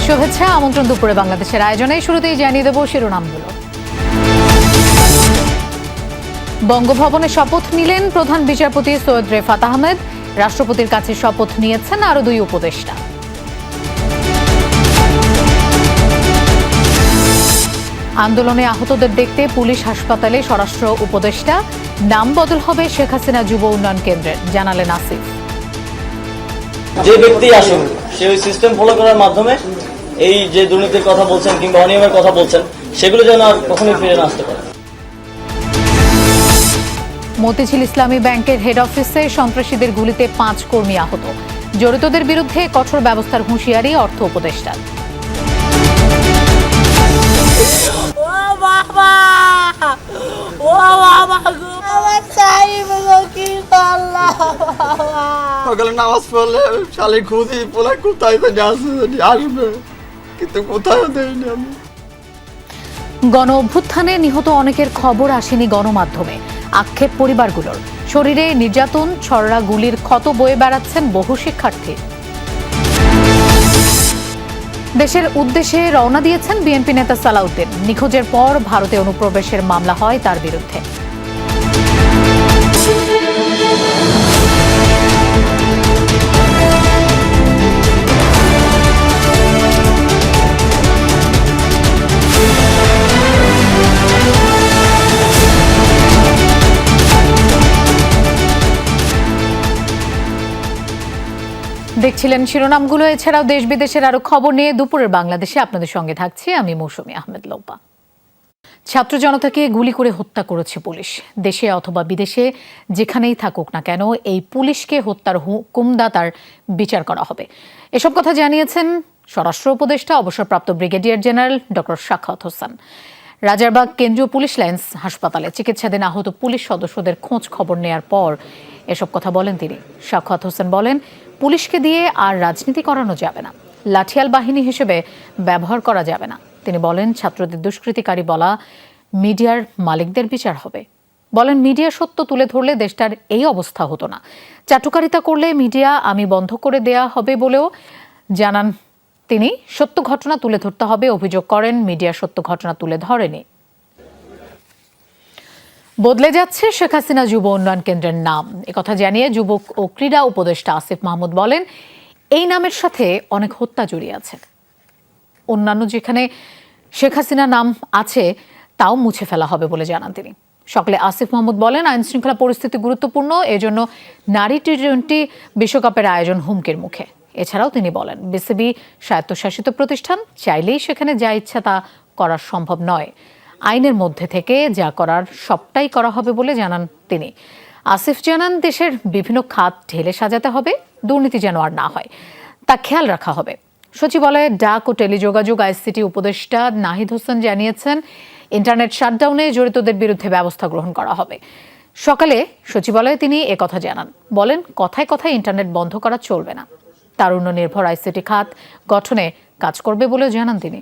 শুভেচ্ছা আমন্ত্রণ দুপুরে বাংলাদেশের আয়োজনে শুরুতেই জানিয়ে দেব শিরোনামগুলো। বঙ্গভবনে শপথ নিলেন প্রধান বিচারপতি সৈয়দ রেফাত আহমেদ। রাষ্ট্রপতির কাছে শপথ নিয়েছেন আরো 2 উপদেষ্টা। আন্দোলনে আহতদের দেখতে পুলিশ হাসপাতালে স্বরাষ্ট্র উপদেষ্টা। নাম বদল হবে শেখ হাসিনা যুব উন্নয়ন কেন্দ্রের, জানালেন আসিফ। যে ব্যক্তি আসুন সে ওই সিস্টেম ফলো করার মাধ্যমে এই যে দুর্নীতির কথা বলছেন কিংবা অনিয়মের কথা বলছেন সেগুলো যেন আর কখনোই ফিরে না আসতে পারে। মতিঝিল ইসলামী ব্যাংকের হেড অফিসে সন্ত্রাসীদের গুলিতে 5 কর্মী আহত। জড়িতদের বিরুদ্ধে কঠোর ব্যবস্থার হুঁশিয়ারি অর্থ উপদেষ্টার। সকালে নামাজ পড়লে শালি খুঁজি পোলা কোথায় আসবে, কিন্তু কোথায় দেয়নি আমি। গণ অভ্যুত্থানে নিহত অনেকের খবর আসেনি গণমাধ্যমে, আক্ষেপ পরিবারগুলোর। শরীরে নির্যাতন, ছড়রা গুলির ক্ষত বয়ে বেড়াচ্ছেন বহু শিক্ষার্থী। দেশের উদ্দেশ্যে রওনা দিয়েছেন বিএনপি নেতা সালাউদ্দিন। নিখোঁজের পর ভারতে অনুপ্রবেশের মামলা হয় তার বিরুদ্ধে। দেখছিলেন শিরোনামগুলো। এছাড়াও দেশ বিদেশের আরো খবর নিয়ে দুপুরের বাংলাদেশে আপনাদের সঙ্গে থাকছি আমি মৌসুমী আহমেদ লোপা। ছাত্র জনতাকে গুলি করে হত্যা করেছে পুলিশ। দেশে অথবা বিদেশে যেখানেই থাকুক না কেন এই পুলিশকে হত্যার হুকুমদাতার বিচার করা হবে, এসব কথা জানিয়েছেন স্বরাষ্ট্র উপদেষ্টা অবসরপ্রাপ্ত brigadier general doctor Sakhawat Hossain. Rajarbagh কেন্দ্রীয় পুলিশ লাইন্স হাসপাতালে চিকিৎসাধীন আহত পুলিশ সদস্যদের খোঁজ খবর নেয়ার পর এসব কথা বলেন তিনি। সাখাওয়াত হোসেন বলেন, পুলিশকে দিয়ে আর রাজনীতি করানো যাবে না, লাঠিয়াল বাহিনী হিসেবে ব্যবহার করা যাবে না। তিনি বলেন, ছাত্রদের দুষ্কৃতিকারী বলা মিডিয়ার মালিকদের বিচার হবে। বলেন, মিডিয়া সত্য তুলে ধরলে দেশটার এই অবস্থা হতো না। চাটুকারিতা করলে মিডিয়া আমি বন্ধ করে দেয়া হবে বলেও জানান তিনি। সত্য ঘটনা তুলে ধরতে হবে, অভিযোগ করেন মিডিয়া সত্য ঘটনা তুলে ধরেনি। বদলে যাচ্ছে শেখ হাসিনা যুব উন্নয়ন কেন্দ্রের নাম, একথা জানিয়ে যুবক ও ক্রীড়া উপদেষ্টা আসিফ মাহমুদ বলেন, এই নামের সাথে অনেক হত্যা জড়িয়ে আছে। অন্যান্য যেখানে শেখ হাসিনা নাম আছে তাও মুছে ফেলা হবে বলে জানান তিনি। সকালে আসিফ মাহমুদ বলেন, আইন শৃঙ্খলা পরিস্থিতি গুরুত্বপূর্ণ, এজন্য নারী টি-20 বিশ্বকাপের আয়োজন হুমকির মুখে। এছাড়াও তিনি বলেন, বিসিবি স্বায়ত্তশাসিত প্রতিষ্ঠান, চাইলেই সেখানে যা ইচ্ছা তা করা সম্ভব নয়। আইনের মধ্যে থেকে যা করার সবটাই করা হবে বলে জানান তিনি। আসিফ জানান, দেশের বিভিন্ন খাত ঢেলে সাজাতে হবে, দুর্নীতি যেন আর না হয় তা খেয়াল রাখা হবে। সচিবালয়ে ডাক ও টেলিযোগাযোগ আইসিটি উপদেষ্টা নাহিদ হোসেন জানিয়েছেন, ইন্টারনেট শাটডাউনে জড়িতদের বিরুদ্ধে ব্যবস্থা গ্রহণ করা হবে। সকালে সচিবালয়ে তিনি একথা জানান। বলেন, কথায় কথায় ইন্টারনেট বন্ধ করা চলবে না। তারুণ্য নির্ভর আইসিটি খাত গঠনে কাজ করবে বলেও জানান তিনি।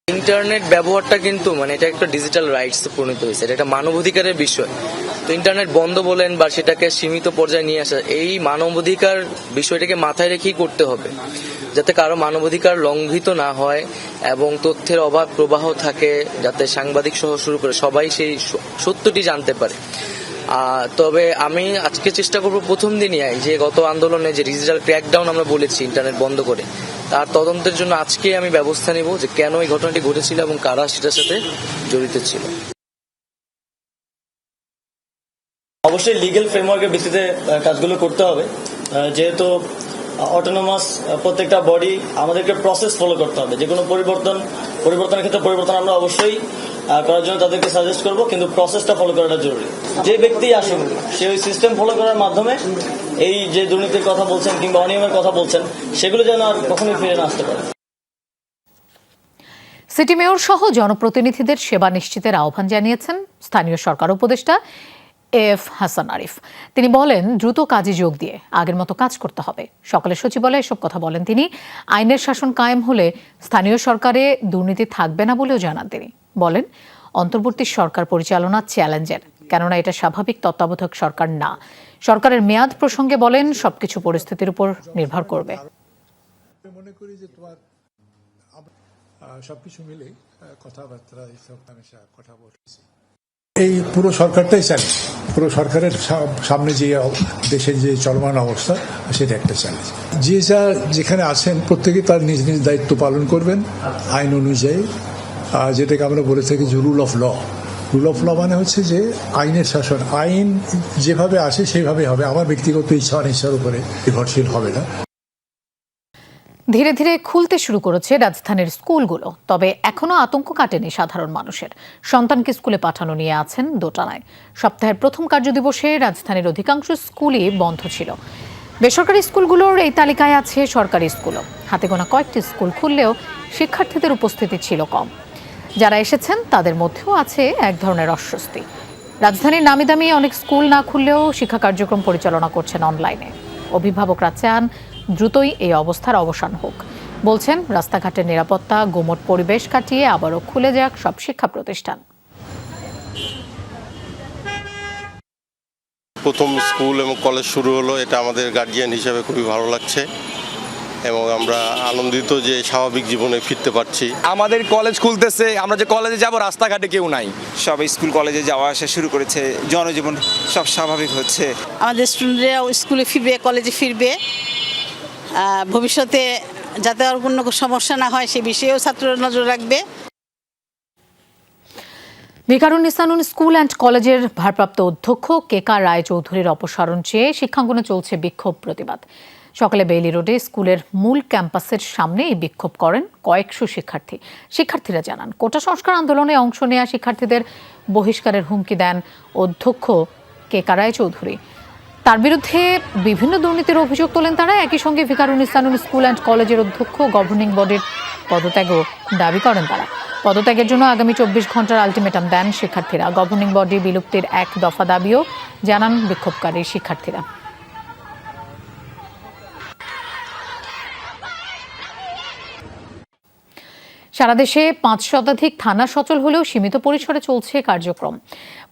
ইন্টারনেট ব্যবহারটা কিন্তু এটা একটা ডিজিটাল রাইটস পরিণত হয়েছে, এটা একটা মানবাধিকারের বিষয়। তো ইন্টারনেট বন্ধ বলেন বা সেটাকে সীমিত পর্যায়ে নিয়ে আসা, এই মানবাধিকার বিষয়টাকে মাথায় রেখেই করতে হবে, যাতে কারো মানবাধিকার লঙ্ঘিত না হয় এবং তথ্যের অবাধ প্রবাহ থাকে, যাতে সাংবাদিক সহ শুরু করে সবাই সেই সত্যটি জানতে পারে। তবে আমি আজকে চেষ্টা করব প্রথম দিনই যে গত আন্দোলনে যে ডিজিটাল ক্র্যাকডাউন আমরা বলেছি ইন্টারনেট বন্ধ করে, তার তদন্তের জন্য আজকে আমি ব্যবস্থা নেব যে কেন এই ঘটনাটি ঘটেছিল এবং কারা সেটার সাথে জড়িত ছিল। অবশ্যই লিগ্যাল ফ্রেমওয়ার্কের ভিত্তিতে কাজগুলো করতে হবে, যেহেতু অটোনোমাস প্রত্যেকটা বডি আমাদেরকে প্রসেস ফলো করতে হবে। যে কোনো পরিবর্তনের ক্ষেত্রে পরিবর্তন আমরা অবশ্যই করার জন্য তাদেরকে সাজেস্ট করব, কিন্তু প্রসেসটা ফলো করাটা জরুরি। যে ব্যক্তি আসুন সে ওই সিস্টেম ফলো করার মাধ্যমে এই যে দুর্নীতির কথা বলছেন কিংবা অনিয়মের কথা বলছেন সেগুলো যেন আর কখনোই ফিরে না আসতে পারে। সিটি মেয়র সহ জনপ্রতিনিধিদের সেবা নিশ্চিতের আহ্বান জানিয়েছেন স্থানীয় সরকার উপদেষ্টা এফ হাসান আরিফ। তিনি বলেন, দ্রুত কাজে যোগ দিয়ে আগের মতো কাজ করতে হবে। সকালে সচিবালয়ে এসব কথা বলেন তিনি। আইনের শাসন কায়েম হলে স্থানীয় সরকারে দুর্নীতি থাকবে না বলেও জানান তিনি। বলেন, অন্তর্বর্তী সরকার পরিচালনা চ্যালেঞ্জের, কেননা এটা স্বাভাবিক তত্ত্বাবধায়ক সরকার না। সরকারের মেয়াদ প্রসঙ্গে বলেন, সবকিছু পরিস্থিতির উপর নির্ভর করবে। মনে করি যে তোমার সবকিছু মিলে কথাবার্তা এইসব হামেশা কথা বলছি। এই পুরো সরকারটাই চ্যালেঞ্জ, পুরো সরকারের সামনে যে দেশের যে চলমান অবস্থা সেটা একটা চ্যালেঞ্জ। যে যা যেখানে আছেন প্রত্যেকে তার নিজ নিজ দায়িত্ব পালন করবেন আইন অনুযায়ী, যেটাকে আমরা বলে থাকি যে rule of law. Rule of law মানে হচ্ছে যে আইনের শাসন, আইন যেভাবে আসে সেইভাবে হবে, আমার ব্যক্তিগত ইচ্ছা অনিচ্ছার উপরে নির্ভরশীল হবে না। ধীরে ধীরে খুলতে শুরু করেছে রাজধানীর স্কুলগুলো, তবে এখনো আতঙ্ক কাটেনি সাধারণ মানুষের। সন্তানকে স্কুলে পাঠানো নিয়ে আছেন দোটানায়। সপ্তাহের প্রথম কার্যদিবসে রাজধানীর অধিকাংশ স্কুলই বন্ধ ছিল। বেসরকারি স্কুলগুলোর এই তালিকায় আছে সরকারি স্কুলও। হাতে গোনা কয়েকটি স্কুল খুললেও শিক্ষার্থীদের উপস্থিতি ছিল কম। যারা এসেছেন তাদের মধ্যেও আছে এক ধরনের অস্বস্তি। রাজধানীর নামি দামি অনেক স্কুল না খুললেও শিক্ষা কার্যক্রম পরিচালনা করছেন অনলাইনে। অভিভাবকরা চান দ্রুতই এই অবস্থার অবসান হোক। বলছেন রাস্তাঘাটের নিরাপত্তা, গুমোট পরিবেশ কাটিয়ে আবারও খুলে যাক সব শিক্ষা প্রতিষ্ঠান। প্রথম স্কুল এবং কলেজ শুরু হলো, এটা আমাদের গার্জিয়ান হিসেবে খুবই ভালো লাগছে এবং আমরা আনন্দিত যে স্বাভাবিক জীবনে ফিরতে পারছি। আমাদের কলেজ খুলতেছে, আমরা যে কলেজে যাব রাস্তাঘাটে কেউ নাই, সব স্কুল কলেজে যাওয়া আসা শুরু করেছে, জনজীবন সব স্বাভাবিক হচ্ছে। আমাদের স্টুডেন্টরা স্কুলে ফিরবে, কলেজে ফিরবে, ভবিষ্যতে যাতে আর কোনো সমস্যা না হয় সে বিষয়েও ছাত্ররা নজর রাখবে। ভিকারুন্নিসা নূন স্কুল অ্যান্ড কলেজের ভারপ্রাপ্ত অধ্যক্ষ কেকা রায়চৌধুরীর অপসারণ চেয়ে শিক্ষাঙ্গনে চলছে বিক্ষোভ প্রতিবাদ। সকালে বেইলি রোডে স্কুলের মূল ক্যাম্পাসের সামনে এই বিক্ষোভ করেন কয়েকশো শিক্ষার্থীরা জানান, কোটা সংস্কার আন্দোলনে অংশ নেওয়া শিক্ষার্থীদের বহিষ্কারের হুমকি দেন অধ্যক্ষ কেকা রায়চৌধুরী। তার বিরুদ্ধে বিভিন্ন দুর্নীতির অভিযোগ তোলেন তারা। একই সঙ্গে ভিকারুন্নিসা নূন স্কুল অ্যান্ড কলেজের অধ্যক্ষ গভর্নিং বডির পদত্যাগও দাবি করেন তারা। পদত্যাগের জন্য আগামী 24 ঘন্টার আলটিমেটাম দেন শিক্ষার্থীরা। গভর্নিং বডি বিলুপ্তির এক দফা দাবিও জানান বিক্ষোভকারী শিক্ষার্থীরা। সারা দেশে 5 শতাধিক থানা সচল হলেও সীমিত পরিসরে চলছে কার্যক্রম।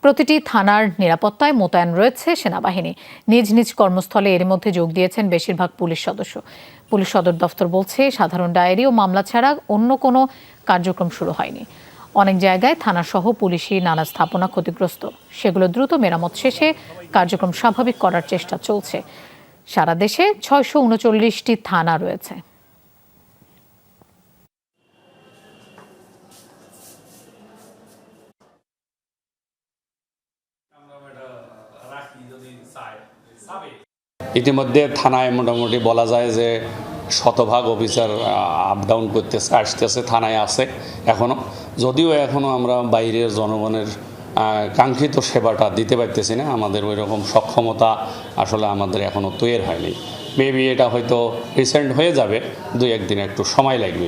প্রতিটি থানার নিরাপত্তায় মোতায়েন রয়েছে সেনাবাহিনী। নিজ নিজ কর্মস্থলে এর মধ্যে যোগ দিয়েছেন বেশিরভাগ পুলিশ সদস্য। পুলিশ সদর দফতর বলছে, সাধারণ ডায়েরি ও মামলা ছাড়া অন্য কোনো কার্যক্রম শুরু হয়নি। অনেক জায়গায় থানাসহ পুলিশি নানা স্থাপনা ক্ষতিগ্রস্ত, সেগুলো দ্রুত মেরামত শেষে কার্যক্রম স্বাভাবিক করার চেষ্টা চলছে। সারা দেশে 639টি থানা রয়েছে। ইতিমধ্যে থানায় মোটামুটি বলা যায় যে শতভাগ অফিসার আপ ডাউন করতেছে, আসতেছে, থানায় আছে এখনও। যদিও এখনও আমরা বাইরের জনগণের কাঙ্ক্ষিত সেবাটা দিতে পারতেছি না, আমাদের ওই রকম সক্ষমতা আসলে আমাদের এখনও তৈরি হয়নি। মেবি এটা হয়তো রিসেন্ট হয়ে যাবে, 2-1 দিন একটু সময় লাগবে।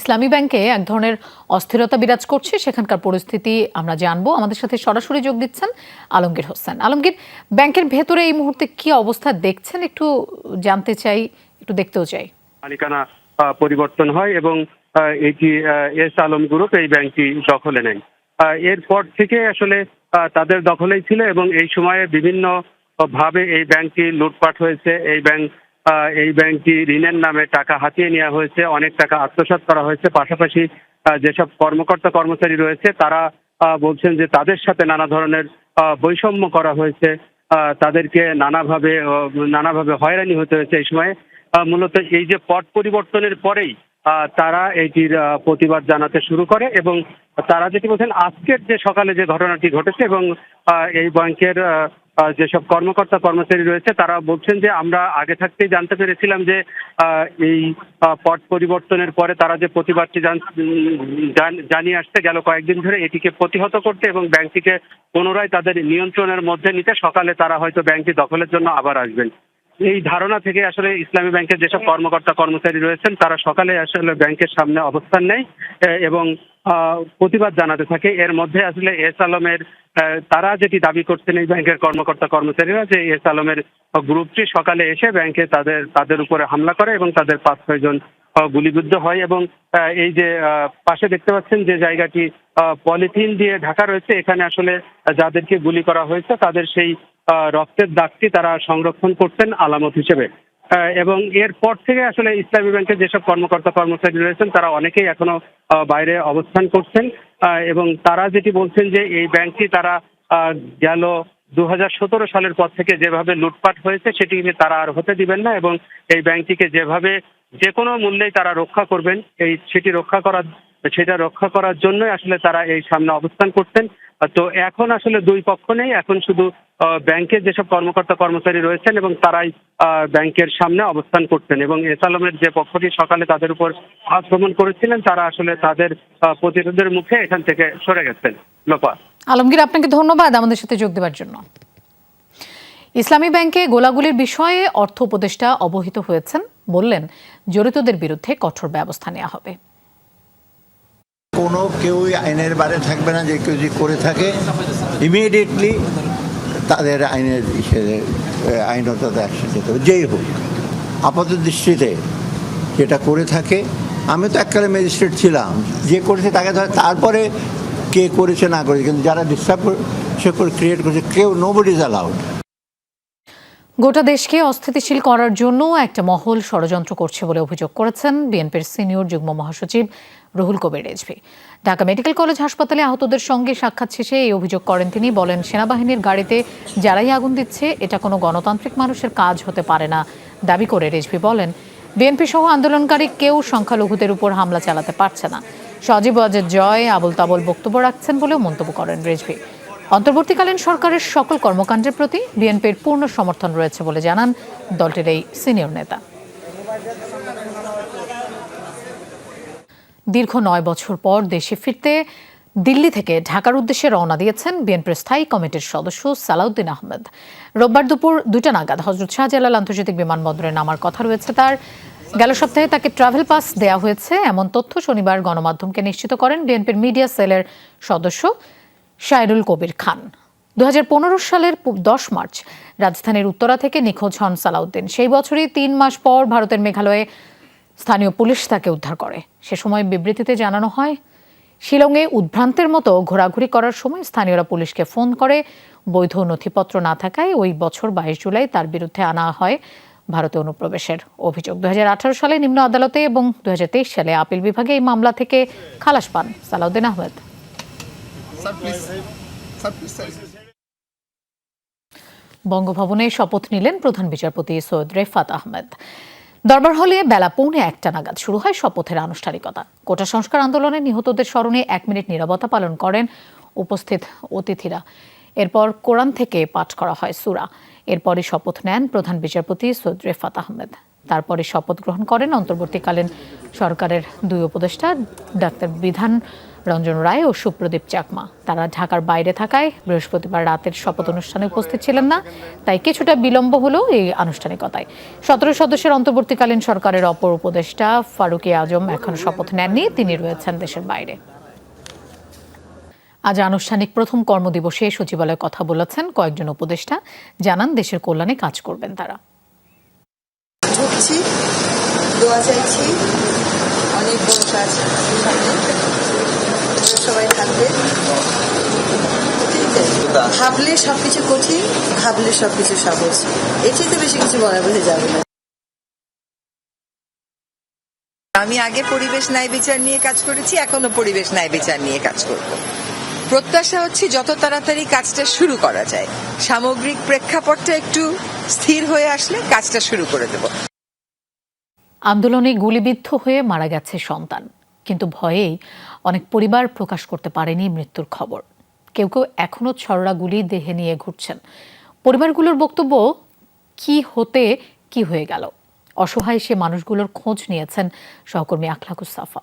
ইসলামী ব্যাংকে এক ধরনের অস্থিরতা বিরাজ করছে, সেখানকার পরিস্থিতি আমরা জানবো। আমাদের সাথে সরাসরি যোগ দিচ্ছেন আলমগীর হোসেন। আলমগীর, ব্যাংকের ভেতরে এই মুহূর্তে কি অবস্থা দেখছেন একটু জানতে চাই, একটু দেখতেও চাই। মালিকানা পরিবর্তন হয় এবং এটি এস আলম গ্রুপ এই ব্যাংকটি দখলে নেয়। এরপর থেকে আসলে তাদের দখলেই ছিল এবং এই সময়ে বিভিন্ন ভাবে এই ব্যাংকটি লুটপাট হয়েছে। এই ব্যাংকটি ঋণের নামে টাকা হাতিয়ে নেওয়া হয়েছে, অনেক টাকা আত্মসাৎ করা হয়েছে। পাশাপাশি যেসব কর্মকর্তা কর্মচারী রয়েছে তারা বলছেন যে তাদের সাথে নানা ধরনের বৈষম্য করা হয়েছে, তাদেরকে নানাভাবে হয়রানি হতে হয়েছে। এই সময়ে মূলত এই যে পট পরিবর্তনের পরেই তারা এইটির প্রতিবাদ জানাতে শুরু করে এবং তারা যেটি বলছেন আজকের যে সকালে যে ঘটনাটি ঘটেছে এবং এই ব্যাংকের যেসব কর্মকর্তা কর্মচারী রয়েছে তারা বলছেন যে আমরা আগে থাকতেই জানতে পেরেছিলাম যে এই পট পরিবর্তনের পরে তারা যে প্রতিবাদটি জানিয়ে আসতে গেল কয়েকদিন ধরে, এটিকে প্রতিহত করতে এবং ব্যাংকটিকে পুনরায় তাদের নিয়ন্ত্রণের মধ্যে নিতে সকালে তারা হয়তো ব্যাংকটি দখলের জন্য আবার আসবেন। এই ধারণা থেকে আসলে ইসলামী ব্যাংকের যেসব কর্মকর্তা কর্মচারী রয়েছেন তারা সকালে আসলে ব্যাংকের সামনে অবস্থান নেয় এবং প্রতিবাদ জানাতে থাকে। এর মধ্যে আসলে এস আলমের তারা যেটি দাবি করছেন এই ব্যাংকের কর্মকর্তা কর্মচারীরা যে এস আলমের গ্রুপটি সকালে এসে ব্যাংকে তাদের উপরে হামলা করে এবং তাদের 5-6 জন গুলিবিদ্ধ হয় এবং এই যে পাশে দেখতে পাচ্ছেন যে জায়গাটি পলিথিন দিয়ে ঢাকা রয়েছে, এখানে আসলে যাদেরকে গুলি করা হয়েছে তাদের সেই রক্তের দাগটি তারা সংরক্ষণ করছেন আলামত হিসেবে। এবং এরপর থেকে আসলে ইসলামী ব্যাংকের যেসব কর্মকর্তা কর্মচারী রয়েছেন তারা অনেকেই এখনো বাইরে অবস্থান করছেন এবং তারা যেটি বলছেন যে এই ব্যাংকটি তারা গেল 2017 সালের পর থেকে যেভাবে লুটপাট হয়েছে সেটি তারা আর হতে দিবেন না এবং এই ব্যাংকটিকে যেভাবে যে কোনো মূল্যেই তারা রক্ষা করবেন সেটা রক্ষা করার জন্যই আসলে তারা এই সামনে অবস্থান করতেন। তো এখন আসলে দুই পক্ষ নেই, এখন শুধু ব্যাংকের যেসব কর্মকর্তা কর্মচারী রয়েছেন এবং তারাই ব্যাংকের সামনে অবস্থান করতেন এবং এস আলমের যে পক্ষটি সকালে তাদের উপর আক্রমণ করেছিলেন তারা আসলে তাদের প্রতিরোধের মুখে এখান থেকে সরে গেছেন। লোপা আলমগীর, আপনাকে ধন্যবাদ আমাদের সাথে যোগ দেওয়ার জন্য। ইসলামী ব্যাংকে গোলাগুলির বিষয়ে অর্থ উপদেষ্টা অবহিত হয়েছেন, বললেন জড়িতদের বিরুদ্ধে কঠোর ব্যবস্থা নেওয়া হবে। কোনো কেউই আইনের বাইরে থাকবে না, যে কেউ যদি করে থাকে ইমিডিয়েটলি তাদের আইনত অ্যাকশন নিতে হবে, যেই হোক। আপাত দৃষ্টিতে যেটা করে থাকে, আমি তো এককালে ম্যাজিস্ট্রেট ছিলাম, যে করেছে তাকে ধরে, তারপরে কে করেছে না করেছে, কিন্তু যারা ডিস্টার্ব সে করে ক্রিয়েট করেছে কেউ, নোবডি ইজ অ্যালাউড। গোটা দেশকে অস্থিতিশীল করার জন্য একটা মহল ষড়যন্ত্র করছে বলে অভিযোগ করেছেন বিএনপির সিনিয়র যুগ্ম মহাসচিব রুহুল কবির রিজভী। ঢাকা মেডিকেল কলেজ হাসপাতালে আহতদের সঙ্গে সাক্ষাৎ শেষে এই অভিযোগ করেন তিনি। বলেন, সেনাবাহিনীর গাড়িতে যারাই আগুন দিচ্ছে এটা কোনো গণতান্ত্রিক মানুষের কাজ হতে পারে না দাবি করে রিজভী বলেন, বিএনপি সহ আন্দোলনকারী কেউ সংখ্যালঘুদের উপর হামলা চালাতে পারছে না। সজীব ওয়াজেদ জয় আবুল তাবুল বক্তব্য রাখছেন বলেও মন্তব্য করেন রিজভী। অন্তর্বর্তীকালীন সরকারের সকল কর্মকাণ্ডের প্রতি বিএনপির পূর্ণ সমর্থন রয়েছে বলে জানান দলটির এই সিনিয়র নেতা। দীর্ঘ 9 বছর পর দেশে ফিরতে দিল্লি থেকে ঢাকার উদ্দেশ্যে রওনা দিয়েছেন বিএনপির স্থায়ী কমিটির সদস্য সালাউদ্দিন আহমেদ। রোববার দুপুর 2টা নাগাদ হযরত শাহজালাল আন্তর্জাতিক বিমানবন্দরে নামার কথা রয়েছে তার। গেল সপ্তাহে তাকে ট্রাভেল পাস দেওয়া হয়েছে, এমন তথ্য শনিবার গণমাধ্যমকে নিশ্চিত করেন বিএনপির মিডিয়া সেলের সদস্য শায়রুল কবির খান। 2015 সালের 10 মার্চ রাজধানীর উত্তরা থেকে নিখোঁজ হন সালাউদ্দিন। সেই বছরই 3 মাস পর ভারতের মেঘালয়ে স্থানীয় পুলিশ তাকে উদ্ধার করে। সে সময় বিবৃতিতে জানানো হয়, শিলংয়ে উদ্ভ্রান্তের মতো ঘোরাঘুরি করার সময় স্থানীয়রা পুলিশকে ফোন করে বৈধ নথিপত্র না থাকায় ওই বছর 22 জুলাই তার বিরুদ্ধে আনা হয় ভারতে অনুপ্রবেশের অভিযোগ। 2018 সালে নিম্ন আদালতে এবং 2023 সালে আপিল বিভাগে এই মামলা থেকে খালাস পান সালাউদ্দিন আহমেদ। বঙ্গভবনে শপথ নিলেন প্রধান বিচারপতি সৈয়দ রেফাত আহমেদ। দরবার হলে বেলা 1:45 নাগাদ শুরু হয় শপথের আনুষ্ঠানিকতা। কোটা সংস্কার আন্দোলনে নিহতদের স্মরণে 1 মিনিট নীরবতা পালন করেন উপস্থিত অতিথিরা। এরপর কোরআন থেকে পাঠ করা হয় সূরা। এরপরই শপথ নেন প্রধান বিচারপতি সৈয়দ রেফাত আহমেদ। তারপরে শপথ গ্রহণ করেন অন্তর্বর্তীকালীন সরকারের 2 উপদেষ্টা ডাক্তার বিধান রঞ্জন রায় ও সুপ্রদীপ চাকমা। তারা ঢাকার বাইরে থাকায় বৃহস্পতিবার রাতের শপথ অনুষ্ঠানে উপস্থিত ছিলেন না, তাই কিছুটা বিলম্ব হলো এই আনুষ্ঠানিকতায়। 17 সদস্যের অন্তর্বর্তীকালীন সরকারের অপর উপদেষ্টা ফারুক আজম এখন শপথ নেননি, তিনি রয়েছেন দেশের বাইরে। আজ আনুষ্ঠানিক প্রথম কর্মদিবসে সচিবালয়ে কথা বলেছেন কয়েকজন উপদেষ্টা, জানান দেশের কল্যাণে কাজ করবেন তারা। দোয়া চাইছি, অনেক বড় কাজ সবাই থাকবে। ভাবলে সবকিছু কঠিন, ভাবলে সবকিছু সহজ, এর চেয়ে বেশি কিছু বলা বোঝা যাবে না। আমি আগে পরিবেশ ন্যায় বিচার নিয়ে কাজ করেছি, এখনো পরিবেশ ন্যায় বিচার নিয়ে কাজ করব। প্রত্যাশা হচ্ছে যত তাড়াতাড়ি কাজটা শুরু করা যায়, সামগ্রিক প্রেক্ষাপটটা একটু স্থির হয়ে আসলে কাজটা শুরু করে দেব। আন্দোলনে গুলিবিদ্ধ হয়ে মারা গেছে সন্তান, কিন্তু ভয়েই অনেক পরিবার প্রকাশ করতে পারেনি মৃত্যুর খবর। কেউ কেউ এখনো ছড়া গুলি দেহে নিয়ে ঘুরছেন। পরিবারগুলোর বক্তব্য, কি হতে কি হয়ে গেল। অসহায় সে মানুষগুলোর খোঁজ নিয়েছেন সহকর্মী আখলাকুস সাফা।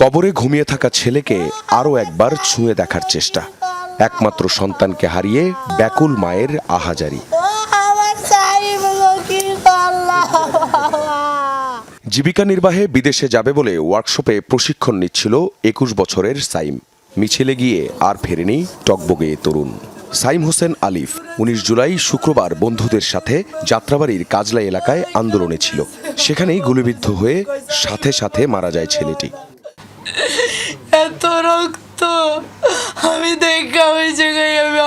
কবরে ঘুমিয়ে থাকা ছেলেকে আরো একবার ছুঁয়ে দেখার চেষ্টা, একমাত্র সন্তানকে হারিয়ে ব্যাকুল মায়ের আহাজারি। জীবিকা নির্বাহে বিদেশে যাবে বলে ওয়ার্কশপে প্রশিক্ষণ নিচ্ছিল 21 বছরের সাইম। মিছিলে গিয়ে আর ফেরেনি টকবগে তরুণ সাইম হোসেন আলিফ। 19 জুলাই শুক্রবার বন্ধুদের সাথে যাত্রাবাড়ির কাজলা এলাকায় আন্দোলনে ছিল, সেখানেই গুলিবিদ্ধ হয়ে সাথে সাথে মারা যায় ছেলেটি। এত রক্ত আমি দেখা ওই জায়গায় আমি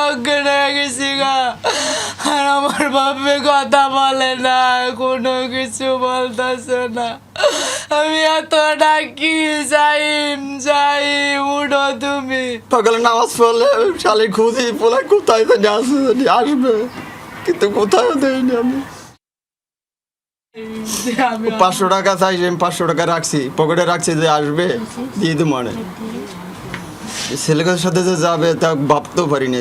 আপনি কথা বলে না, কোনো কিছু বলতেছে না। আমি এত ডাকি যাইম যাইম, উঠো তুমি। সকালে নামাজ পড়লে শালি খুঁজি পোলা কোথায় জানি আসবে, কিন্তু কোথাও দেয়নি আমি। 500 টাকা চাইছি, আমি 500 টাকা রাখছি পকেটে রাখছি, যে আসবে দিয়ে দেবো। মানে ছেলেদের সাথে যে যাবে তা ভাবতেও পারিনি।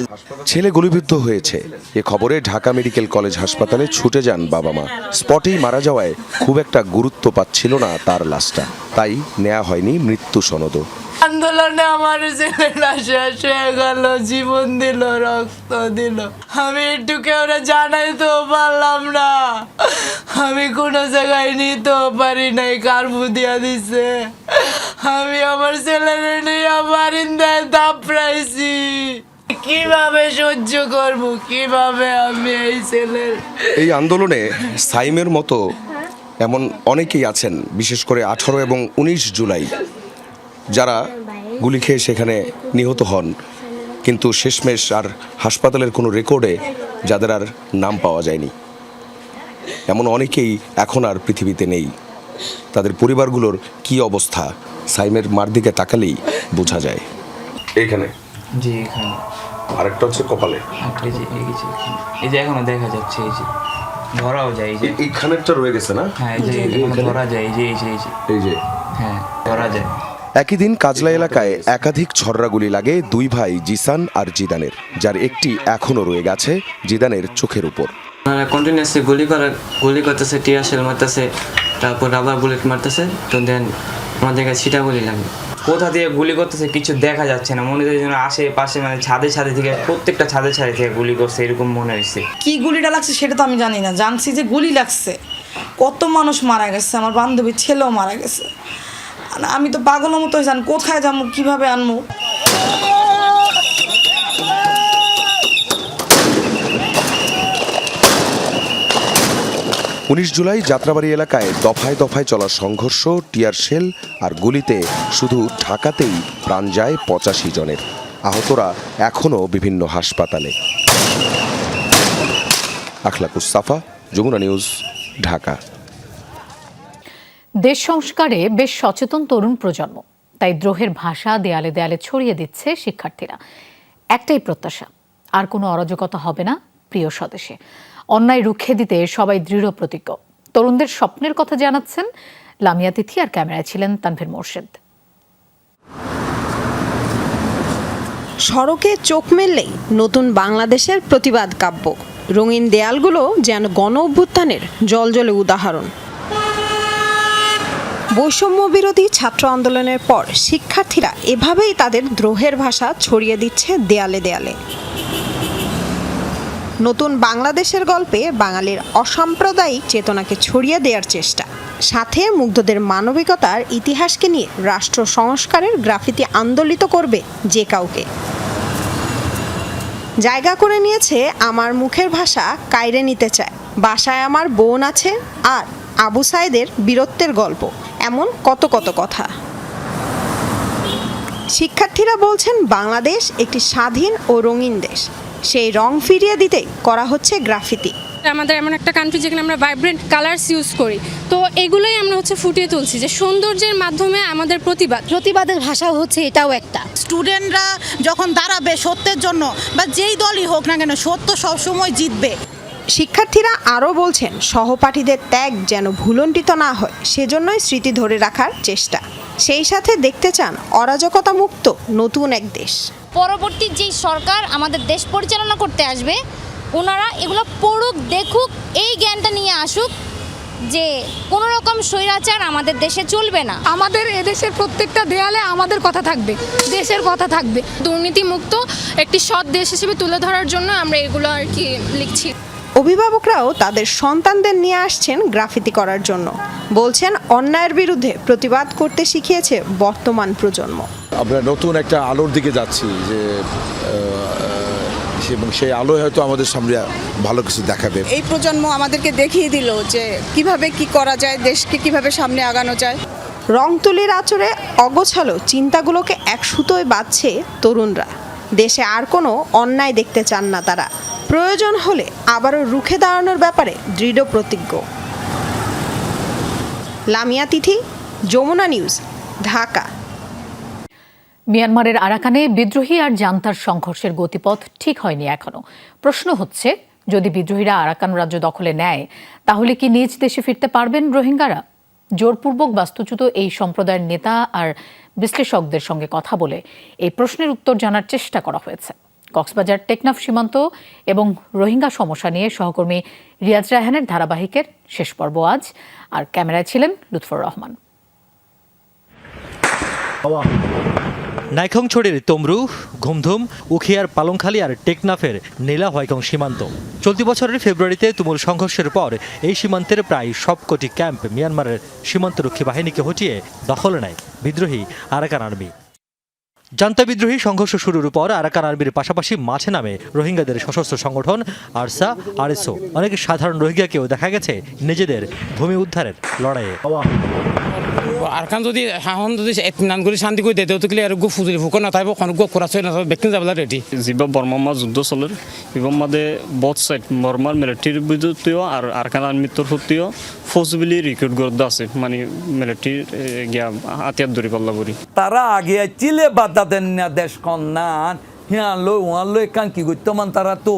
ছেলে গুলিবিদ্ধ হয়েছে এ খবরে ঢাকা মেডিকেল কলেজ হাসপাতালে ছুটে যান বাবা মা। স্পটেই মারা যাওয়ায় খুব একটা গুরুত্ব পাচ্ছিল না তার লাশটা, তাই নেওয়া হয়নি মৃত্যু সনদও। আন্দোলনে আমার ছেলেটা শেষ হয়ে গেল, জীবন দিল, রক্ত দিল। আমি একটু কেউ জানাইতেও পারলাম না, আমি কোনো জায়গায় নিতেও পারি নাই, কারফু দিয়া দিছে। আমি আমার ছেলের নিয়ে বারিন্দায় দাপড়াইছি, কিভাবে সহ্য করব, কিভাবে আমি এই ছেলের। এই আন্দোলনে সাইমের মতো এমন অনেকেই আছেন, বিশেষ করে 18 এবং 19 জুলাই যারা গুলি খেয়ে সেখানে নিহত হন, কিন্তু শেষমেশ আর হাসপাতালের কোনো রেকর্ডে যাদের আর নাম পাওয়া যায়নি। এমন অনেকেই এখন আর পৃথিবীতে নেই। তাদের পরিবারগুলোর কি অবস্থা সাইমের মার দিকে তাকালেই বোঝা যায়। এইখানে জি, এখানে আরেকটা হচ্ছে কপালে, এই যে এখনো দেখা যাচ্ছে, এই যে ধরাও যায়, এই যে এইখানেরটা রয়ে গেছে না? হ্যাঁ, এই যে ধরা যায়, এই যে এই যে হ্যাঁ ধরা যায়। একই দিন কাজলা এলাকায় একাধিক ছররা গুলি লাগে দুই ভাই জিসান আর জিদানের, যার একটি এখনো রয়ে গেছে জিদানের চোখের উপর। কন্টিনিউয়াসলি গুলি করতেছে, টিয়ার শেল মারতেছে, তারপর রাবার বুলেট মারতেছে, তো দেন আমার জায়গায় ছিটা গুলি লাগে। কোথা দিয়ে গুলি করতেছে কিছু দেখা যাচ্ছে না, মনে হচ্ছে যেন আশেপাশে মানে ছাদে থেকে, প্রত্যেকটা ছাদে থেকে গুলি করছে, এরকম মনে হয়েছে। কি গুলিটা লাগছে সেটা তো আমি জানি না, জানছি যে গুলি লাগছে। কত মানুষ মারা গেছে, আমার বান্ধবীর ছেলেও মারা গেছে। আমি তো পাগলের মতো হয়েছি, কোথায় যাবো, কিভাবে আনবো। 19 জুলাই যাত্রাবাড়ি এলাকায় দফায় দফায় চলা সংঘর্ষ, টিয়ার শেল আর গুলিতে শুধু ঢাকাতেই প্রাণ যায় 85 জনের। আহতরা এখনও বিভিন্ন হাসপাতালে। আখলাকুস সাফা, যমুনা নিউজ, ঢাকা। দেশ সংস্কারে বেশ সচেতন তরুণ প্রজন্ম, তাই দ্রোহের ভাষা দেয়ালে দেয়ালে ছড়িয়ে দিচ্ছে শিক্ষার্থীরা। একটাই প্রত্যাশা, আর কোনো অরাজকতা হবে না প্রিয় স্বদেশে। অন্যায় রুখে দিতে সবাই দৃঢ় প্রতিজ্ঞ। তরুণদের স্বপ্নের কথা জানাচ্ছেন লামিয়া তিথি, আর ক্যামেরায় ছিলেন তানভীর মোর্শেদ। সড়কে চোখ মেললেই নতুন বাংলাদেশের প্রতিবাদ কাব্য। রঙিন দেয়ালগুলো যেন গণ অভ্যুত্থানের জ্বলজ্বলে উদাহরণ। বৈষম্য বিরোধী ছাত্র আন্দোলনের পর শিক্ষার্থীরা এভাবেই তাদের দ্রোহের ভাষা ছড়িয়ে দিচ্ছে দেয়ালে দেয়ালে। নতুন বাংলাদেশের গল্পে বাঙালির অসাম্প্রদায়িক চেতনাকে ছড়িয়ে দেওয়ার চেষ্টা, সাথে মুগ্ধদের মানবিকতার ইতিহাসকে নিয়ে রাষ্ট্র সংস্কারের গ্রাফিতি আন্দোলিত করবে যে কাউকে। জায়গা করে নিয়েছে আমার মুখের ভাষা কায়রে নিতে চায়, বাসায় আমার বোন আছে, আর আবু সাইদের বীরত্বের গল্প, এমন কত কত কথা। শিক্ষার্থীরা বলছেন বাংলাদেশ একটি স্বাধীন ও রঙিন দেশ, সেই রং ফিরিয়ে দিতেই করা হচ্ছে গ্রাফিতি। আমাদের এমন একটা কান্ট্রি যেখানে আমরা ভাইব্রেন্ট কালার্স ইউজ করি, তো এগুলোই আমরা ফুটিয়ে তুলছি যে সৌন্দর্যের মাধ্যমে আমাদের প্রতিবাদের ভাষা হচ্ছে এটাও একটা। স্টুডেন্টরা যখন দাঁড়াবে সত্যের জন্য, বা যেই দলই হোক না কেন, সত্য সবসময় জিতবে। শিক্ষার্থীরা আরও বলছেন সহপাঠীদের ত্যাগ যেন ভুলণ্ঠিত না হয়, সেজন্যই স্মৃতি ধরে রাখার চেষ্টা। সেই সাথে দেখতে চান অরাজকতা মুক্ত নতুন এক দেশ। পরবর্তী যেই সরকার আমাদের দেশ পরিচালনা করতে আসবে, ওনারা এগুলো পড়ুক, দেখুক, এই জ্ঞানটা নিয়ে আসুক যে কোনো রকম স্বৈরাচার আমাদের দেশে চলবে না। আমাদের এদেশের প্রত্যেকটা দেয়ালে আমাদের কথা থাকবে, দেশের কথা থাকবে। দুর্নীতিমুক্ত একটি সৎ দেশ হিসেবে তুলে ধরার জন্য আমরা এগুলো আর কি লিখছি। অভিভাবকরাও তাদের সন্তানদের নিয়ে আসছেন গ্রাফিতি করার জন্য। বলছেন অন্যায়ের বিরুদ্ধে প্রতিবাদ করতে শিখিয়েছে বর্তমান প্রজন্ম। আমরা নতুন একটা আলোর দিকে যাচ্ছি, যে এবং সেই আলোয় হয়তো আমাদের সামনে ভালো কিছু দেখাবে। এই প্রজন্ম আমাদেরকে দেখিয়ে দিল যে কিভাবে কি করা যায়, দেশকে কিভাবে সামনে আগানো যায়। রং তুলির আঁচড়ে অগোছালো চিন্তাগুলোকে এক সুতোয় বাঁধছে তরুণরা। দেশে আর কোনো অন্যায় দেখতে চান না তারা, প্রয়োজন হলে আবারও রুখে দাঁড়ানোর ব্যাপারে দৃঢ় প্রতিজ্ঞ। লামিয়া তিথি, যমুনা নিউজ, ঢাকা। মিয়ানমারের আরাকানে বিদ্রোহী আর জান্তার সংঘর্ষের গতিপথ ঠিক হয়নি এখনো। প্রশ্ন হচ্ছে, যদি বিদ্রোহীরা আরাকান রাজ্য দখলে নেয় তাহলে কি নিজ দেশে ফিরতে পারবেন রোহিঙ্গারা? জোরপূর্বক বাস্তুচ্যুত এই সম্প্রদায়ের নেতা আর বিশ্লেষকদের সঙ্গে কথা বলে এই প্রশ্নের উত্তর জানার চেষ্টা করা হয়েছে। কক্সবাজার টেকনাফ সীমান্ত এবং রোহিঙ্গা সমস্যা নিয়ে সহকর্মী রিয়াজ রায়হানের ধারাবাহিকের শেষ পর্ব আজ। আর ক্যামেরায় ছিলেন লুৎফর রহমান। নাইখংছড়ির তমরু, ঘুমধুম, উখিয়ার পালংখালী আর টেকনাফের নীলা হোয়াইকং সীমান্ত। চলতি বছরের ফেব্রুয়ারিতে তুমুল সংঘর্ষের পর এই সীমান্তের প্রায় সবকটি ক্যাম্প মিয়ানমারের সীমান্তরক্ষী বাহিনীকে হটিয়ে দখলে নেয় বিদ্রোহী আরাকান আর্মি। জান্তা বিদ্রোহী সংঘর্ষ শুরুর পর আরাকান আর্মির পাশাপাশি মাঠে নামে রোহিঙ্গাদের সশস্ত্র সংগঠন আরসা, আরএসও। অনেক সাধারণ রোহিঙ্গাকেও দেখা গেছে নিজেদের ভূমি উদ্ধারের লড়াইয়ে। আরকান যদি হাহন যদি এতনান করে শান্তি করে দেয় তো আর গো ফুজুরি ফুকো না তাইব কোন গো করা চলে না বেকিন যাবলা রেডি জিবা বর্মামা যুদ্ধ চলের এবং মাদে বোথ সাইড বর্মার মিলিটারি বিদ্যুতীয় আর আরকান আর্মির তরফতীয় ফৌজবিলি রিক্রুট করতে আছে মানে মিলিটারি গিয়া হাতিয়ার ধরি পাল্লা করি তারা আগে চিলে বাধা দেন না দেশ কন্যান হিয়ান লই ওয়ান লই কান কি করতো মান তারা তো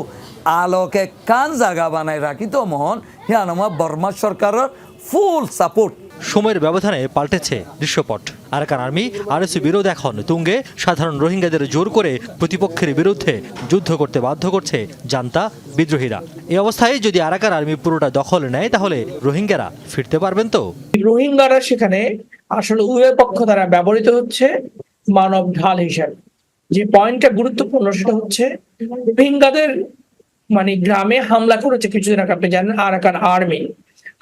আলোকে কান জায়গা বানায় রাখি তো মহন হিয়ান আমার বর্মা সরকারের ফুল সাপোর্ট। সময়ের ব্যবধানে পাল্টেছে দৃশ্যপট। আরাকান আর্মি আরএসও বিরোধ এখন তুঙ্গে। সাধারণ রোহিঙ্গাদের জোর করে প্রতিপক্ষের বিরুদ্ধে যুদ্ধ করতে বাধ্য করছে জান্তা বিদ্রোহীরা। এই অবস্থায় যদি আরাকান আর্মি পুরোটা দখল নেয় তাহলে রোহিঙ্গারা ফিরতে পারবেন তো? রোহিঙ্গারা সেখানে আসলে উভয় পক্ষ দ্বারা ব্যবহৃত হচ্ছে মানব ঢাল হিসাবে। যে পয়েন্টটা গুরুত্বপূর্ণ সেটা হচ্ছে রোহিঙ্গাদের মানে গ্রামে হামলা করেছে কিছুদিন আগে, আপনি জানেন, আরাকান আর্মি।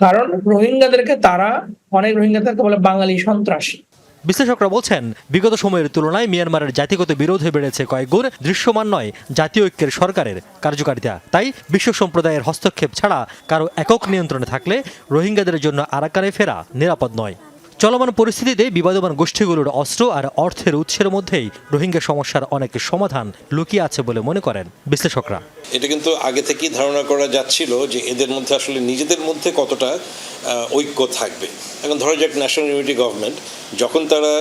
কারণ রোহিঙ্গাদেরকে তারা অনেক রোহিঙ্গাদেরকে বলে বাঙালি সন্ত্রাসী। বিশ্লেষকরা বলছেন বিগত সময়ের তুলনায় মিয়ানমারের জাতিগত বিরোধে বেড়েছে কয়েকগুণ। দৃশ্যমান নয় জাতীয় ঐক্যের সরকারের কার্যকারিতা। তাই বিশ্ব সম্প্রদায়ের হস্তক্ষেপ ছাড়া কারো একক নিয়ন্ত্রণে থাকলে রোহিঙ্গাদের জন্য আরাকানে ফেরা নিরাপদ নয়। চলমান পরিস্থিতিতে বিবাদমান গোষ্ঠীগুলোর অস্ত্র আর অর্থের উৎসের মধ্যেই রোহিঙ্গা সমস্যার অনেক সমাধান লুকিয়ে আছে বলে মনে করেন বিশ্লেষকরা। এটা কিন্তু আগে থেকেই ধারণা করা যাচ্ছিল যে এদের মধ্যে আসলে নিজেদের মধ্যে কতটা ঐক্য থাকবে। এখন ধরো যে ন্যাশনাল ইউনিটি গভর্নমেন্ট যখন তারা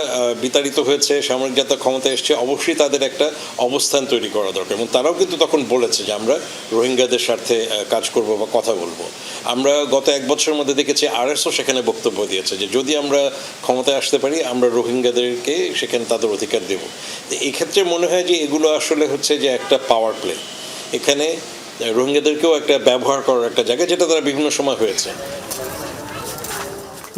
বিতাড়িত হয়েছে, সামরিক জাতীয় ক্ষমতা এসছে, অবশ্যই তাদের একটা অবস্থান তৈরি করা দরকার এবং তারাও কিন্তু তখন বলেছে যে আমরা রোহিঙ্গাদের স্বার্থে কাজ করব বা কথা বলবো। আমরা গত এক বছরের মধ্যে দেখেছি আরএসও সেখানে বক্তব্য দিয়েছে যে যদি আমরা ক্ষমতায় আসতে পারি আমরা রোহিঙ্গাদেরকে সেখানে তাদের অধিকার দেব। এই ক্ষেত্রে মনে হয় যে এগুলো আসলে হচ্ছে যে একটা পাওয়ার প্লে। এখানে রোহিঙ্গাদেরকেও একটা ব্যবহার করার একটা জায়গা, যেটা তারা বিভিন্ন সময় হয়েছে।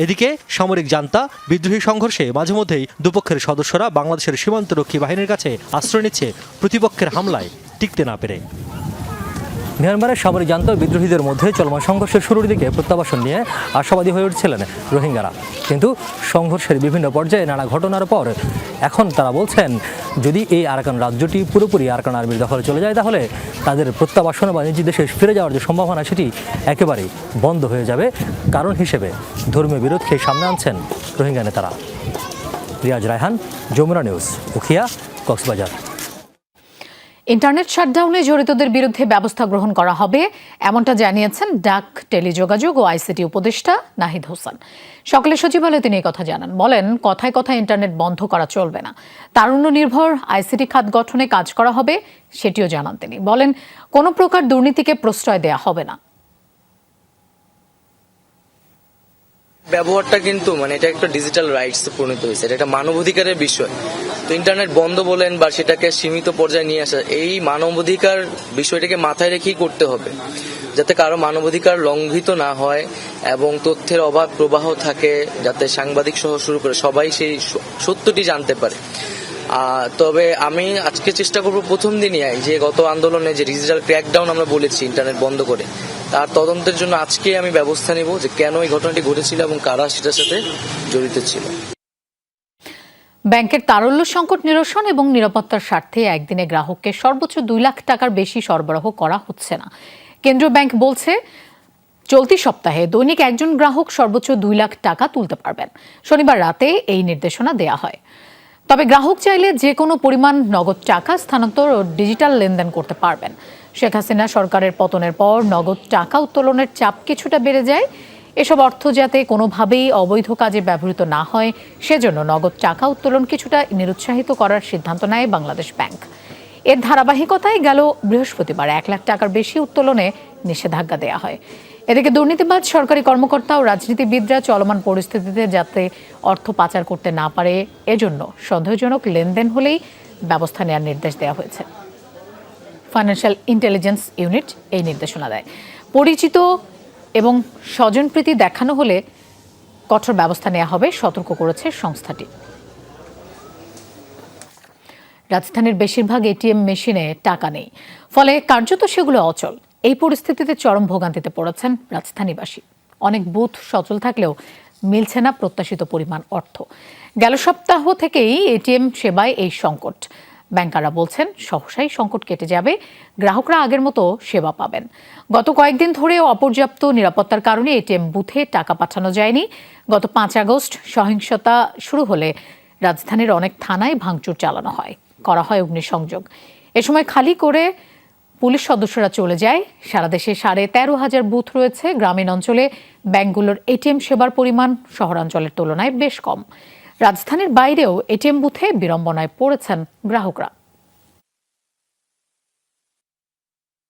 এদিকে সামরিক জান্তা বিদ্রোহী সংঘর্ষে মাঝে মধ্যেই দুপক্ষের সদস্যরা বাংলাদেশের সীমান্তরক্ষী বাহিনীর কাছে আশ্রয় নিচ্ছে প্রতিপক্ষের হামলায় টিকতে না পেরে। মিয়ানমারের সামরিক জান্তা বিদ্রোহীদের মধ্যে চলমান সংঘর্ষের শুরুর দিকে প্রত্যাবাসন নিয়ে আশাবাদী হয়ে উঠছিলেন রোহিঙ্গারা। কিন্তু সংঘর্ষের বিভিন্ন পর্যায়ে নানা ঘটনার পর এখন তারা বলছেন যদি এই আরাকান রাজ্যটি পুরোপুরি আরাকান আর্মির দখলে চলে যায় তাহলে তাদের প্রত্যাবাসন বা নিজ দেশে ফিরে যাওয়ার যে সম্ভাবনা সেটি একেবারেই বন্ধ হয়ে যাবে। কারণ হিসেবে ধর্মীয় বিরোধকে সামনে আনছেন রোহিঙ্গা নেতারা। রিয়াজ রায়হান, যমুনা নিউজ, উখিয়া, কক্সবাজার। ইন্টারনেট শাটডাউনে জড়িতদের বিরুদ্ধে ব্যবস্থা গ্রহণ করা হবে, এমনটা জানিয়েছেন ডাক, টেলিযোগাযোগ ও আইসিটি উপদেষ্টা নাহিদ হোসেন। সকালে সচিবালয়ে তিনি কথা জানান। বলেন, কথায় কথায় ইন্টারনেট বন্ধ করা চলবে না, তারুণ্য নির্ভর আইসিটি খাত গঠনে কাজ করা হবে, সেটিও জানান তিনি। বলেন, কোনো প্রকার দুর্নীতিকে প্রশ্রয় দেয়া হবে না। ব্যবহারটা কিন্তু মানে এটা একটা ডিজিটাল রাইটস পরিণত হয়েছে, এটা একটা মানবাধিকারের বিষয়। তো ইন্টারনেট বন্ধ বলেন বা সেটাকে সীমিত পর্যায়ে নিয়ে আসা, এই মানবাধিকার বিষয়টাকে মাথায় রেখেই করতে হবে, যাতে কারো মানবাধিকার লঙ্ঘিত না হয় এবং তথ্যের অবাধ প্রবাহ থাকে, যাতে সাংবাদিক সহ শুরু করে সবাই সেই সত্যটি জানতে পারে। তবে আমি আজকে চেষ্টা করবো প্রথম দিনই যে গত আন্দোলনে যে ডিজিটাল ক্র্যাকডাউন আমরা বলেছি ইন্টারনেট বন্ধ করে, তার তদন্তের জন্য আজকে আমি ব্যবস্থা নিব যে কেন এই ঘটনাটি ঘটেছিল এবং কারা সেটার সাথে জড়িত ছিল। ব্যাংকের তারল্য সংকট নিরসন এবং নিরাপত্তার স্বার্থে একদিনে গ্রাহককে সর্বোচ্চ 2 লাখ টাকার বেশি সরবরাহ করা হচ্ছে না। কেন্দ্রীয় ব্যাংক বলছে চলতি সপ্তাহে দৈনিক একজন গ্রাহক সর্বোচ্চ 2 লাখ টাকা তুলতে পারবেন। শনিবার রাতে এই নির্দেশনা দেয়া হয়। তবে গ্রাহক চাইলে যে কোনো পরিমাণ নগদ টাকা স্থানান্তর ও ডিজিটাল লেনদেন করতে পারবেন। শেখ হাসিনা সরকারের পতনের পর নগদ টাকা উত্তোলনের চাপ কিছুটা বেড়ে যায়। এসব অর্থ যাতে কোনোভাবেই অবৈধ কাজে ব্যবহৃত না হয় সেজন্য নগদ টাকা উত্তোলন কিছুটা নিরুৎসাহিত করার সিদ্ধান্ত নেয় বাংলাদেশ ব্যাংক। এর ধারাবাহিকতায় গেল বৃহস্পতিবার 1 লাখ টাকার বেশি উত্তোলনে নিষেধাজ্ঞা দেওয়া হয়। এদিকে দুর্নীতিবাজ সরকারি কর্মকর্তা ও রাজনীতিবিদরা চলমান পরিস্থিতিতে যাতে অর্থ পাচার করতে না পারে এজন্য সন্দেহজনক লেনদেন হলেই ব্যবস্থা নেওয়ার নির্দেশ দেওয়া হয়েছে। ফাইন্যান্সিয়াল ইন্টেলিজেন্স ইউনিট এই নির্দেশনা দেয়। পরিচিত এবং স্বজনপ্রীতি দেখানো হলে কঠোর ব্যবস্থা নেওয়া হবে, সতর্ক করেছে সংস্থাটি। রাজধানীর বেশিরভাগ এটিএম মেশিনে টাকা নেই, ফলে কার্যত সেগুলো অচল। এই পরিস্থিতিতে চরম ভোগান্তিতে পড়েছেন রাজধানীবাসী। অনেক বুথ সচল থাকলেও মিলছে না প্রত্যাশিত পরিমাণ অর্থ। গেল সপ্তাহ থেকেই এটিএম সেবায় এই সংকট। ব্যাংকাররা বলছেন সহসাই সংকট কেটে যাবে, গ্রাহকরা আগের মতো সেবা পাবেন। গত কয়েকদিন ধরে অপর্যাপ্ত নিরাপত্তার কারণে এটিএম বুথে টাকা পাঠানো যায়নি। গত 5 আগস্ট সহিংসতা শুরু হলে রাজধানীর অনেক থানায় ভাঙচুর চালানো হয়, করা হয় অগ্নিসংযোগ। এ সময় খালি করে পুলিশ সদস্যরা চলে যায়। সারা দেশে 13,500 বুথ রয়েছে। গ্রামীণ অঞ্চলে ব্যাংকগুলোর এটিএম সেবার পরিমাণ শহরাঞ্চলের তুলনায় বেশ কম। রাজধানীর বাইরেও এটিএম বুথে বিড়ম্বনায় পড়েছেন গ্রাহকরা।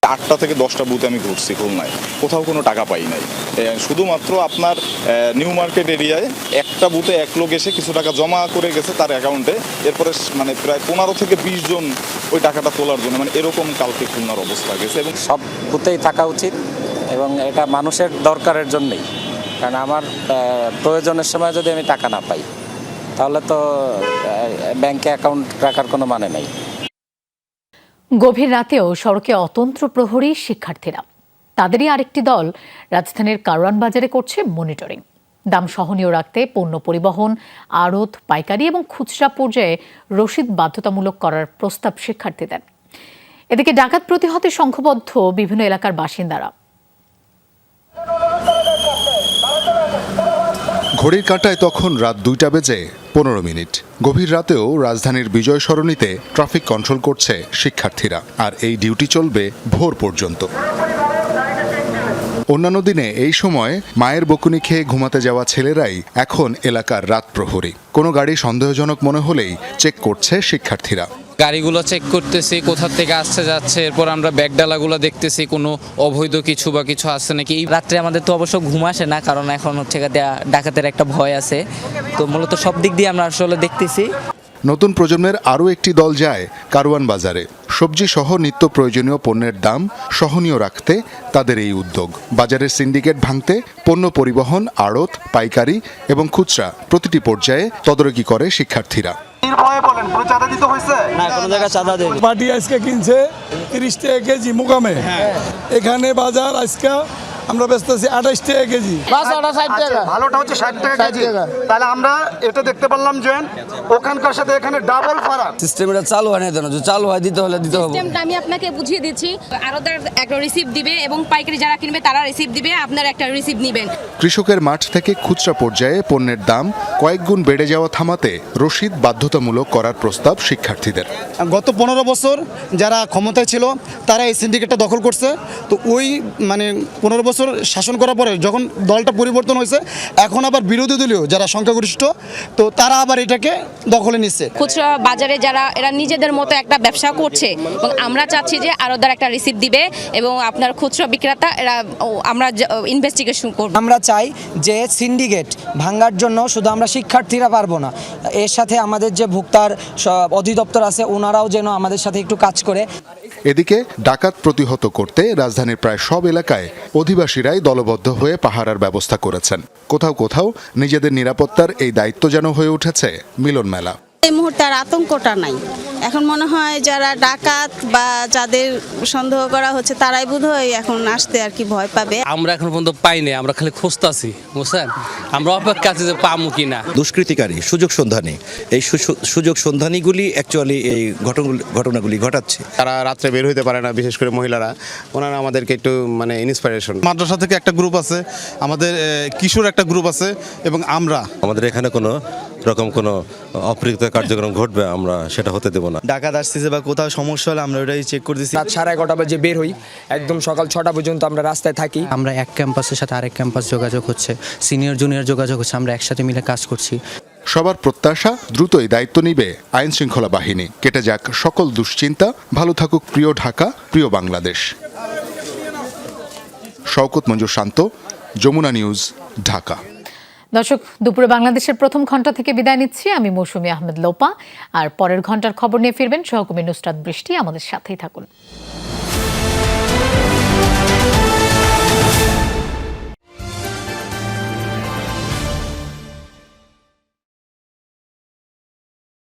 8টা থেকে 10টা বুথে আমি ঘুরছি খুলনায়, কোথাও কোনো টাকা পাই নাই। শুধুমাত্র আপনার নিউ মার্কেট এরিয়ায় একটা বুথে এক লোক এসে কিছু টাকা জমা করে গেছে তার অ্যাকাউন্টে, এরপরে মানে প্রায় 15 থেকে 20 জন ওই টাকাটা তোলার জন্য, মানে এরকম কালকে খুলনার অবস্থা গেছে। এবং সব বুথেই থাকা উচিত এবং এটা মানুষের দরকারের জন্যই, কারণ আমার প্রয়োজনের সময় যদি আমি টাকা না পাই তাহলে তো ব্যাংকে অ্যাকাউন্ট রাখার কোনো মানে নেই। গভীর রাতেও সড়কে অতন্ত্র প্রহরী শিক্ষার্থীরা। তাদেরই আরেকটি দল রাজধানীর কারওয়ান বাজারে করছে মনিটরিং। দাম সহনীয় রাখতে পণ্য পরিবহন, আড়ত, পাইকারি এবং খুচরা পর্যায়ে রসিদ বাধ্যতামূলক করার প্রস্তাব শিক্ষার্থীদের। এদিকে ডাকাত প্রতিহতে সংঘবদ্ধ বিভিন্ন এলাকার বাসিন্দারা। ঘড়ির কাঁটায় তখন রাত 2টা বেজে 15 মিনিট। গভীর রাতেও রাজধানীর বিজয় সরণিতে ট্রাফিক কন্ট্রোল করছে শিক্ষার্থীরা, আর এই ডিউটি চলবে ভোর পর্যন্ত। অন্যান্য দিনে এই সময় মায়ের বকুনি খেয়ে ঘুমাতে যাওয়া ছেলেরাই এখন এলাকার রাত প্রহরী। কোনো গাড়ি সন্দেহজনক মনে হলেই চেক করছে শিক্ষার্থীরা। গাড়িগুলো চেক করতেছি কোথা থেকে আসছে যাচ্ছে, এরপর আমরা ব্যাগডালাগুলো দেখতেছি কোনো অবৈধ কিছু বা কিছু আসছে নাকি। রাত্রে আমাদের তো অবশ্য ঘুম আসে না, কারণ এখন হচ্ছে ডাকাতের একটা ভয় আছে, তো মূলত সব দিক দিয়ে আমরা আসলে দেখতেছি। নতুন প্রজন্মের আরও একটি দল যায় কারওয়ান বাজারে। সবজি সহ নিত্য প্রয়োজনীয় পণ্যের দাম সহনীয় রাখতে তাদের এই উদ্যোগ। বাজারের সিন্ডিকেট ভাঙতে পণ্য পরিবহন, আড়ত, পাইকারি এবং খুচরা প্রতিটি পর্যায়ে তদারকি করে শিক্ষার্থীরা। পার্টি আজকে কিনছে 30 টাকা কেজি মুকামে, এখানে বাজার আজকে আমরা বেচতেছি 28 টাকা কেজি। ভালোটা হচ্ছে 60 টাকা কেজি। তাহলে আমরা এটা দেখতে পারলাম যে ওখানকার সাথে এখানে ডাবল ফারাক। সিস্টেমটা চালু হয় না, চালু হয় দিতে হলে দিতে হবে। সিস্টেমটা আমি আপনাকে বুঝিয়ে দিচ্ছি। আরোদের একটা রিসিপ্ট দিবে এবং পাইকারি যারা কিনবে তারা রিসিপ্ট দিবে, আপনারা একটা রিসিপ্ট নেবেন। কৃষকের মাঠ থেকে খুচরা পর্যায়ে পণ্যের দাম কয়েক গুণ বেড়ে যাওয়া থামাতে রসিদ বাধ্যতামূলক করার প্রস্তাব শিক্ষার্থীদের। গত 15 বছর যারা ক্ষমতায় ছিল তারা এই সিন্ডিকেটটা দখল করছে। তো ওই মানে 15 বছর শাসন করার পরে যখন দলটা পরিবর্তন হয়েছে, এখন আবার বিরোধী দলীয় যারা সংখ্যাগরিষ্ঠ, তো তারা আবার এটাকে দখলে নিচ্ছে। খুচরা বাজারে যারা এরা নিজেদের মতো একটা ব্যবসা করছে এবং আমরা চাচ্ছি যে আরোদের একটা রিসিপ্ট দিবে এবং আপনার খুচরা বিক্রেতা এরা আমরা ইনভেস্টিগেশন করব। আমরা চাই যে সিন্ডিকেট ভাঙার জন্য শুধু আমরা শিক্ষার্থীরা পারবো না, এর সাথে আমাদের যে ভোক্তার অধিদপ্তর আছে ওনারাও যেন আমাদের সাথে একটু কাজ করে। এদিকে ডাকাত প্রতিহত করতে রাজধানীর প্রায় সব এলাকায় অধিবাসীরাই দলবদ্ধ হয়ে পাহারার ব্যবস্থা করেছেন। কোথাও কোথাও নিজেদের নিরাপত্তার এই দায়িত্ব যেন হয়ে উঠেছে মিলন মেলা। এই মুহূর্তে আর আতঙ্কটা নাই। এখন মনে হয় যারা ডাকাত বা যাদের সন্দেহ করা হচ্ছে তারাই বোধহয় এখন আসতে আর কি ভয় পাবে। আমরা এখন পর্যন্ত পাইনি, আমরা খালি খুঁজতেছি, বুঝছেন, আমরা অপেক্ষা আছি যে পামু কিনা। দুষ্কৃতিকারী সুযোগ সন্ধানী, এই সুযোগ সন্ধানীগুলি অ্যাকচুয়ালি এই ঘটনাগুলি ঘটাচ্ছে। তারা রাত্রে বের হইতে পারে না, বিশেষ করে মহিলারা, ওনারা আমাদেরকে একটু মানে ইন্সপিরেশন। মাদ্রাসা থেকে একটা গ্রুপ আছে, আমাদের কিশোর একটা গ্রুপ আছে এবং আমাদের এখানে কোনো রকম কোনো অপ্রীত কার্যক্রম ঘটবে আমরা সেটা হতে দেব না। ডাকাত আসতেছে বা কোথাও সমস্যা হলে আমরা ওটাই চেক করতেছি। রাত 11:30 বাজে বের হই, একদম সকাল 6টা পর্যন্ত আমরা রাস্তায় থাকি। আমরা এক ক্যাম্পাসের সাথে আরেক ক্যাম্পাস যোগাযোগ হচ্ছে, সিনিয়র জুনিয়র যোগাযোগ হচ্ছে, আমরা একসাথে মিলে কাজ করছি। সবার প্রত্যাশা দ্রুতই দায়িত্ব নিবে আইন শৃঙ্খলা বাহিনী। কেটে যাক সকল দুশ্চিন্তা, ভালো থাকুক প্রিয় ঢাকা, প্রিয় বাংলাদেশ। শওকত মঞ্জুর শান্ত, যমুনা নিউজ, ঢাকা। দর্শক, দুপুরে বাংলাদেশের প্রথম ঘন্টা থেকে বিদায় নিচ্ছি আমি মৌসুমী আহমেদ লোপা। আর পরের ঘন্টার খবর নিয়ে ফিরবেন সহকর্মী নুসরাত বৃষ্টি। আমাদের সাথেই থাকুন।